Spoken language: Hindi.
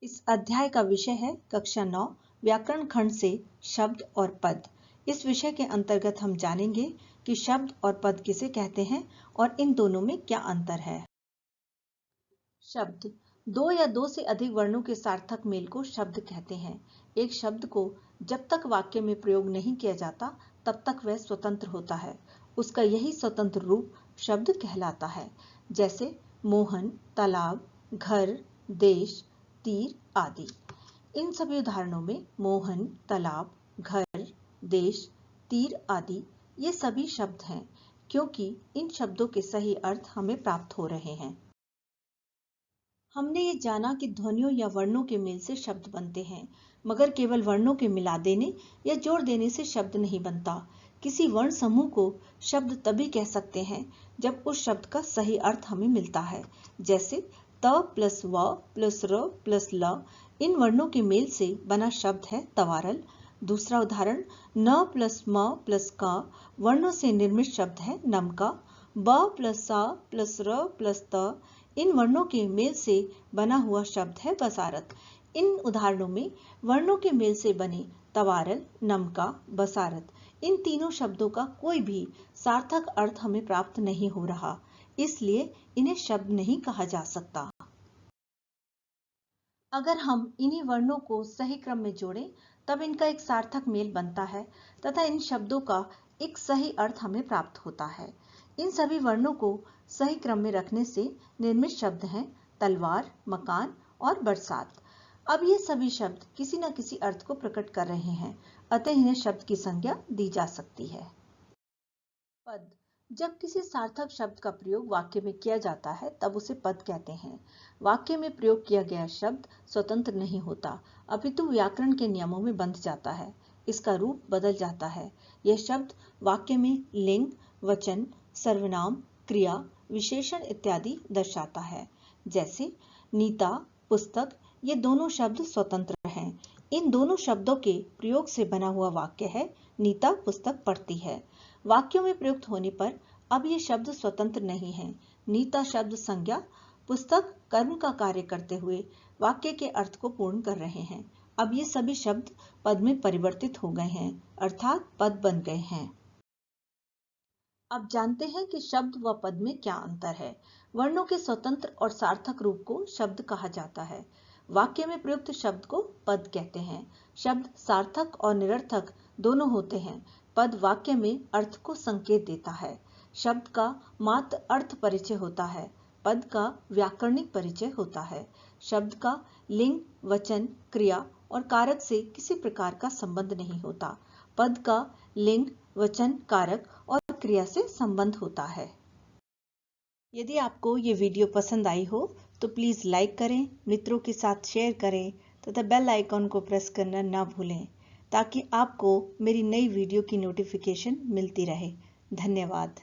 इस अध्याय का विषय है कक्षा 9 व्याकरण खंड से शब्द और पद। इस विषय के अंतर्गत हम जानेंगे कि शब्द और पद किसे कहते हैं और इन दोनों में क्या अंतर है। शब्द दो या दो से अधिक वर्णों के सार्थक मेल को शब्द कहते हैं। एक शब्द को जब तक वाक्य में प्रयोग नहीं किया जाता तब तक वह स्वतंत्र होता है। उसका यही स्वतंत्र रूप शब्द कहलाता है। जैसे मोहन, तालाब, घर, देश, तीर आदि। इन सभी उदाहरणों में मोहन, तालाब, घर, देश, तीर आदि ये सभी शब्द हैं, क्योंकि इन शब्दों के सही अर्थ हमें प्राप्त हो रहे हैं। हमने ये जाना कि ध्वनियों या वर्णों के मेल से शब्द बनते हैं, मगर केवल वर्णों के मिला देने या जोड़ देने से शब्द नहीं बनता। किसी वर्ण समूह को शब्द तभी कह सकते हैं जब उस शब्द का सही अर्थ हमें मिलता है। जैसे त प्लस व प्लस र प्लस ल इन वर्णों के मेल से बना शब्द है तवारल। दूसरा उदाहरण न प्लस म प्लस क वर्णों से निर्मित शब्द है नमका। ब प्लस सा प्लस र प्लस त इन वर्णों के मेल से बना हुआ शब्द है बसारत। इन उदाहरणों में वर्णों के मेल से बने तवारल, नमका, बसारत इन तीनों शब्दों का कोई भी सार्थक अर्थ हमें प्राप्त नहीं हो रहा, इसलिए इन्हें शब्द नहीं कहा जा सकता। अगर हम इन्हीं वर्णों को सही क्रम में जोड़ें तब इनका एक सार्थक मेल बनता है तथा इन शब्दों का एक सही अर्थ हमें प्राप्त होता है। इन सभी वर्णों को सही क्रम में रखने से निर्मित शब्द हैं तलवार, मकान और बरसात। अब ये सभी शब्द किसी न किसी अर्थ को प्रकट कर रहे हैं, अतः इन्हें शब्द की संज्ञा दी जा सकती है। पद जब किसी सार्थक शब्द का प्रयोग वाक्य में किया जाता है तब उसे पद कहते हैं। वाक्य में प्रयोग किया गया शब्द स्वतंत्र नहीं होता, अपितु व्याकरण के नियमों में बंध जाता है। इसका रूप बदल जाता है। यह शब्द वाक्य में लिंग, वचन, सर्वनाम, क्रिया, विशेषण इत्यादि दर्शाता है। जैसे नीता, पुस्तक ये दोनों शब्द स्वतंत्र हैं। इन दोनों शब्दों के प्रयोग से बना हुआ वाक्य है नीता पुस्तक पढ़ती है। वाक्यों में प्रयुक्त होने पर अब ये शब्द स्वतंत्र नहीं है। नीता शब्द संज्ञा, पुस्तक कर्म का कार्य करते हुए वाक्य के अर्थ को पूर्ण कर रहे हैं। अब ये सभी शब्द पद में परिवर्तित हो गए हैं, अर्थात पद बन गए हैं। अब जानते हैं कि शब्द व पद में क्या अंतर है। वर्णों के स्वतंत्र और सार्थक रूप को शब्द कहा जाता है। वाक्य में प्रयुक्त शब्द को पद कहते हैं। शब्द सार्थक और निरर्थक दोनों होते हैं। पद वाक्य में अर्थ को संकेत देता है। शब्द का मात्र अर्थ परिचय होता है, पद का व्याकरणिक परिचय होता है। शब्द का लिंग, वचन, क्रिया और कारक से किसी प्रकार का संबंध नहीं होता। पद का लिंग, वचन, कारक और क्रिया से संबंध होता है। यदि आपको ये वीडियो पसंद आई हो तो प्लीज लाइक करें, मित्रों के साथ शेयर करें तथा बेल आइकॉन को प्रेस करना ना भूलें, ताकि आपको मेरी नई वीडियो की नोटिफिकेशन मिलती रहे। धन्यवाद।